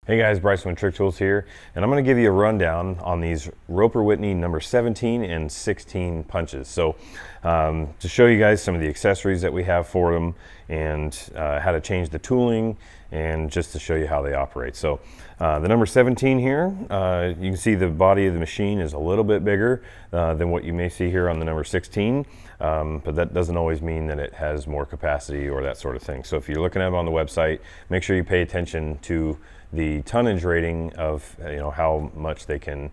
Hey guys, Bryce with Trick Tools here, and I'm going to give you a rundown on these Roper-Whitney number 17 and 16 punches. So to show you guys some of the accessories that we have for them and how to change the tooling and just to show you how they operate. So the number 17 here, you can see the body of the machine is a little bit bigger than what you may see here on the number 16, but that doesn't always mean that it has more capacity or that sort of thing. So if you're looking at it on the website, make sure you pay attention to the tonnage rating of how much they can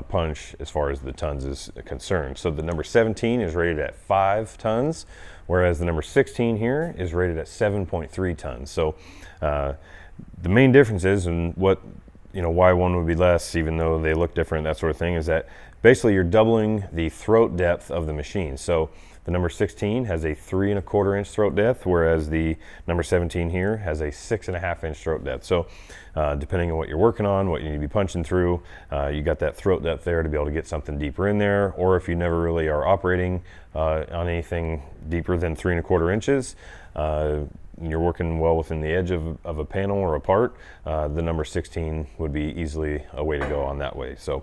punch as far as the tons is concerned. So the number 17 is rated at 5 tons, whereas the number 16 here is rated at 7.3 tons. So the main difference is, and what why one would be less, even though they look different, that sort of thing, is that basically you're doubling the throat depth of the machine. So the number 16 has a 3 1/4 inch throat depth, whereas the number 17 here has a 6 1/2 inch throat depth. So depending on what you're working on, what you need to be punching through, you got that throat depth there to be able to get something deeper in there. Or if you never really are operating on anything deeper than 3 1/4 inches, you're working well within the edge of a panel or a part, the number 16 would be easily a way to go on that way. So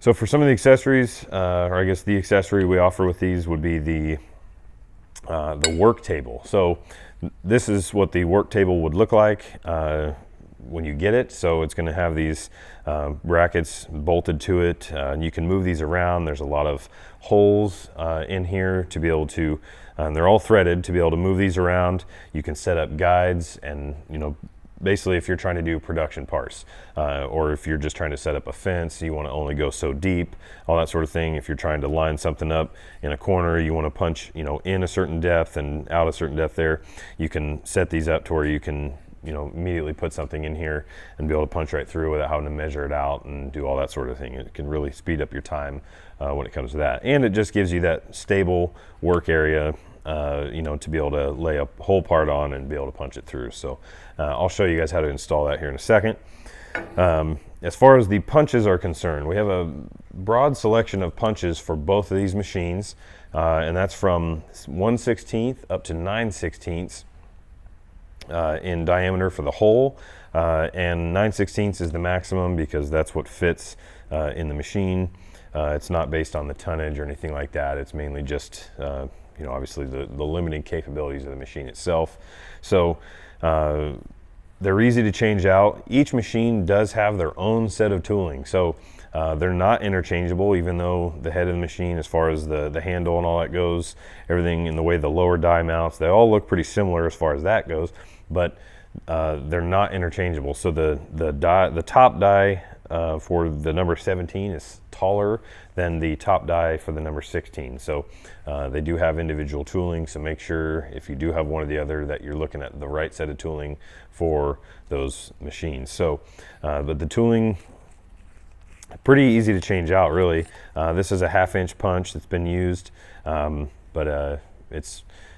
so for some of the accessories, or I guess the accessory we offer with these would be the work table. So this is what the work table would look like when you get it. So it's going to have these brackets bolted to it. And you can move these around. There's a lot of holes in here to be able to, they're all threaded to be able to move these around. You can set up guides and, basically if you're trying to do production parts, or if you're just trying to set up a fence, you want to only go so deep, all that sort of thing. If you're trying to line something up in a corner, you want to punch, in a certain depth and out a certain depth there, you can set these up to where you can, immediately put something in here and be able to punch right through without having to measure it out and do all that sort of thing. It can really speed up your time when it comes to that. And it just gives you that stable work area, to be able to lay a whole part on and be able to punch it through. So I'll show you guys how to install that here in a second. As far as the punches are concerned, we have a broad selection of punches for both of these machines, and that's from 1/16 up to 9/16 in diameter for the hole, and 9/16 is the maximum because that's what fits in the machine. It's not based on the tonnage or anything like that. It's mainly just obviously the limited capabilities of the machine itself. So they're easy to change out. Each machine does have their own set of tooling, so they're not interchangeable, even though the head of the machine, as far as the handle and all that goes, everything in the way the lower die mounts, they all look pretty similar as far as that goes, but they're not interchangeable. So the top die for the number 17 is taller than the top die for the number 16. So they do have individual tooling, so make sure if you do have one or the other that you're looking at the right set of tooling for those machines. So but the tooling, pretty easy to change out, really. This is a 1/2 inch punch that's been used, but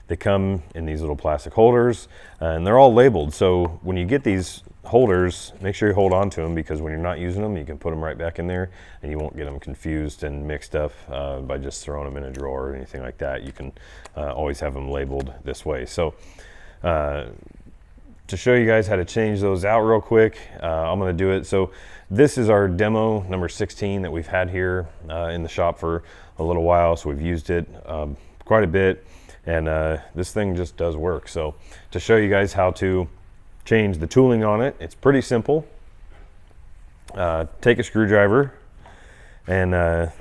they come in these little plastic holders, and they're all labeled. So when you get these holders, make sure you hold on to them, because when you're not using them, you can put them right back in there and you won't get them confused and mixed up by just throwing them in a drawer or anything like that. You can always have them labeled this way. So to show you guys how to change those out real quick, I'm going to do it. So this is our demo number 16 that we've had here in the shop for a little while. So we've used it quite a bit, and this thing just does work. So to show you guys how to change the tooling on it, it's pretty simple. Take a screwdriver and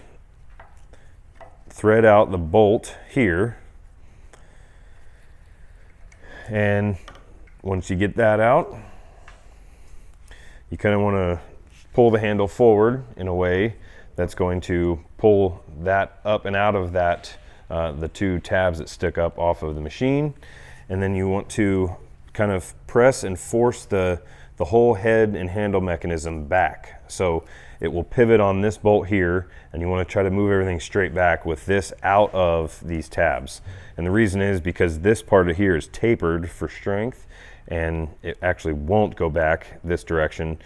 thread out the bolt here, and once you get that out, you kind of want to pull the handle forward in a way that's going to pull that up and out of that the 2 tabs that stick up off of the machine. And then you want to kind of press and force the whole head and handle mechanism back. So it will pivot on this bolt here, and you want to try to move everything straight back with this out of these tabs. And the reason is because this part of here is tapered for strength, and it actually won't go back this direction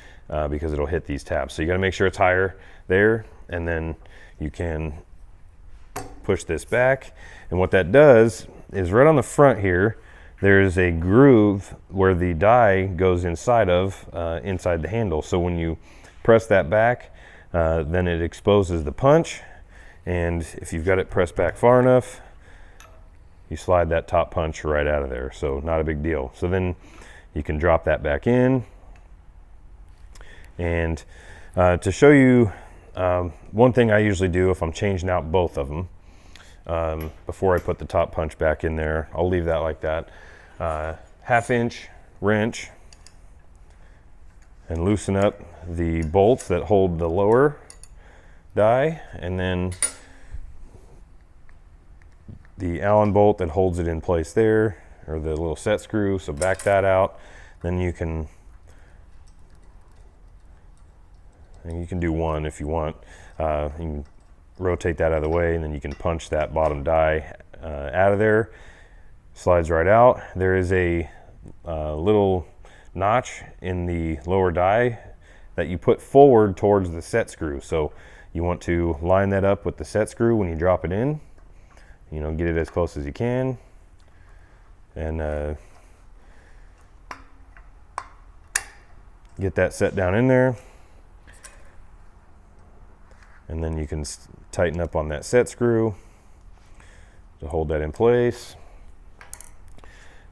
because it'll hit these tabs. So you got to make sure it's higher there, and then you can push this back. And what that does is right on the front here, there's a groove where the die goes inside the handle. So when you press that back, then it exposes the punch, and if you've got it pressed back far enough, you slide that top punch right out of there. So not a big deal. So then you can drop that back in. And to show you one thing I usually do if I'm changing out both of them, before I put the top punch back in there, I'll leave that like that. 1/2 inch wrench and loosen up the bolts that hold the lower die, and then the Allen bolt that holds it in place there, or the little set screw. So back that out. Then you can do one if you want. You can rotate that out of the way, and then you can punch that bottom die out of there. Slides right out. There is a little notch in the lower die that you put forward towards the set screw. So you want to line that up with the set screw when you drop it in. You know, get it as close as you can, and get that set down in there. And then you can tighten up on that set screw to hold that in place.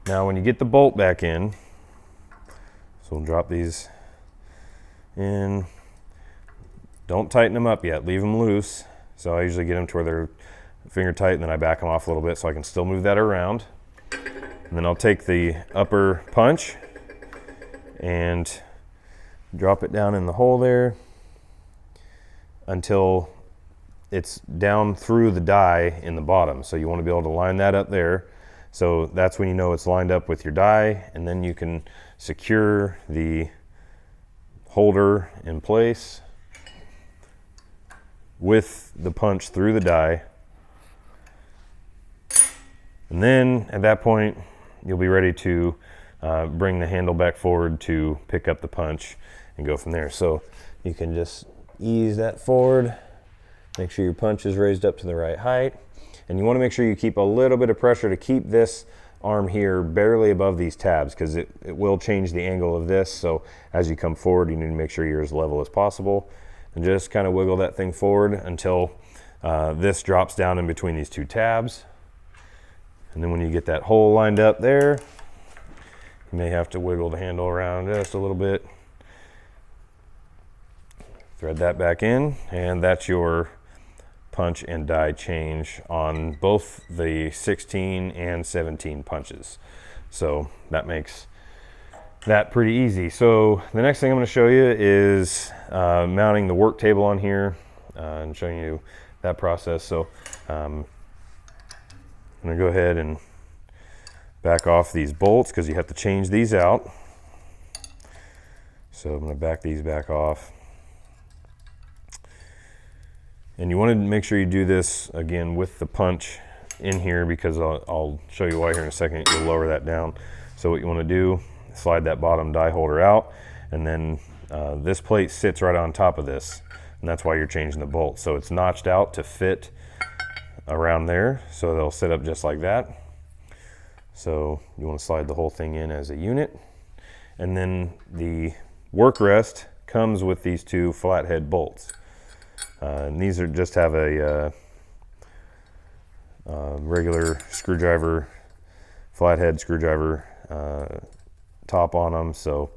Now when you get the bolt back in, so we'll drop these in. Don't tighten them up yet, leave them loose. So I usually get them to where they're finger tight, and then I back them off a little bit so I can still move that around. And then I'll take the upper punch and drop it down in the hole there until it's down through the die in the bottom. So you want to be able to line that up there. So that's when you know it's lined up with your die, and then you can secure the holder in place with the punch through the die. And then at that point, you'll be ready to bring the handle back forward to pick up the punch and go from there. So you can just ease that forward, make sure your punch is raised up to the right height. And you want to make sure you keep a little bit of pressure to keep this arm here barely above these tabs, because it will change the angle of this. So as you come forward, you need to make sure you're as level as possible, and just kind of wiggle that thing forward until this drops down in between these two tabs. And then when you get that hole lined up there, you may have to wiggle the handle around just a little bit. Thread that back in, and that's your punch and die change on both the 16 and 17 punches. So that makes that pretty easy. So the next thing I'm going to show you is mounting the work table on here and showing you that process. So I'm going to go ahead and back off these bolts because you have to change these out. So I'm going to back these back off. And you want to make sure you do this again with the punch in here, because I'll show you why here in a second. You'll lower that down. So what you want to do, slide that bottom die holder out, and then this plate sits right on top of this, and that's why you're changing the bolt. So it's notched out to fit around there, so they'll sit up just like that. So you want to slide the whole thing in as a unit, and then the work rest comes with these two flathead bolts. And these are just have a regular screwdriver, flathead screwdriver top on them, so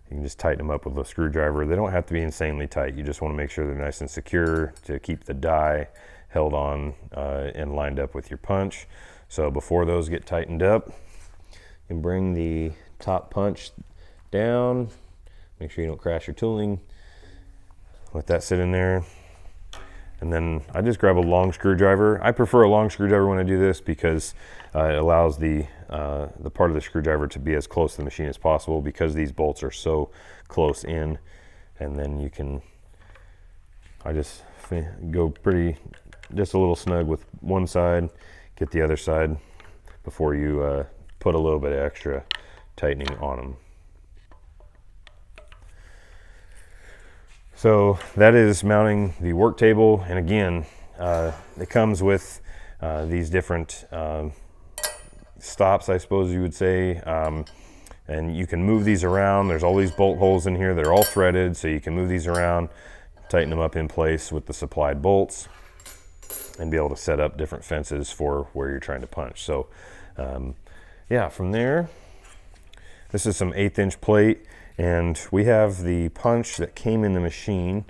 you can just tighten them up with a screwdriver. They don't have to be insanely tight. You just want to make sure they're nice and secure to keep the die held on and lined up with your punch. So before those get tightened up, you can bring the top punch down. Make sure you don't crash your tooling. Let that sit in there. And then I just grab a long screwdriver. I prefer a long screwdriver when I do this because it allows the part of the screwdriver to be as close to the machine as possible, because these bolts are so close in. And then you can, I just go just a little snug with one side, get the other side before you put a little bit of extra tightening on them. So that is mounting the work table, and again, it comes with these different stops, I suppose you would say. And you can move these around. There's all these bolt holes in here. They're all threaded, so you can move these around, tighten them up in place with the supplied bolts, and be able to set up different fences for where you're trying to punch. So yeah, from there, this is some 1/8 inch plate, and we have the punch that came in the machine,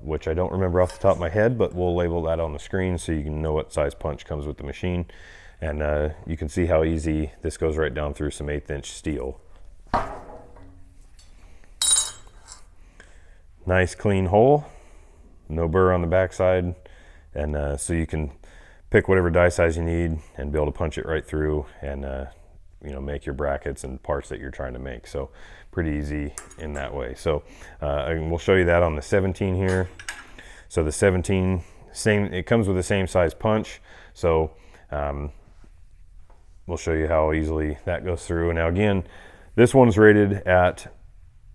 which I don't remember off the top of my head, but we'll label that on the screen so you can know what size punch comes with the machine. And you can see how easy this goes right down through some 1/8 inch steel. Nice clean hole, no burr on the backside, and so you can pick whatever die size you need and be able to punch it right through and you know, make your brackets and parts that you're trying to make. So pretty easy in that way. So and we'll show you that on the 17 here. So the 17, it comes with the same size punch. So we'll show you how easily that goes through. And now again, this one's rated at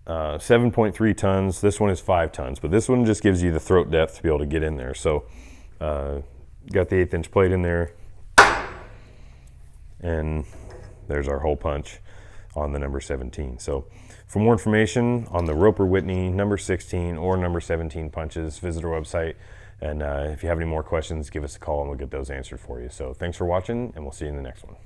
7.3 tons. This one is 5 tons, but this one just gives you the throat depth to be able to get in there. So got the 1/8 inch plate in there, and there's our hole punch on the number 17. So for more information on the Roper-Whitney number 16 or number 17 punches, visit our website. And if you have any more questions, give us a call and we'll get those answered for you. So thanks for watching, and we'll see you in the next one.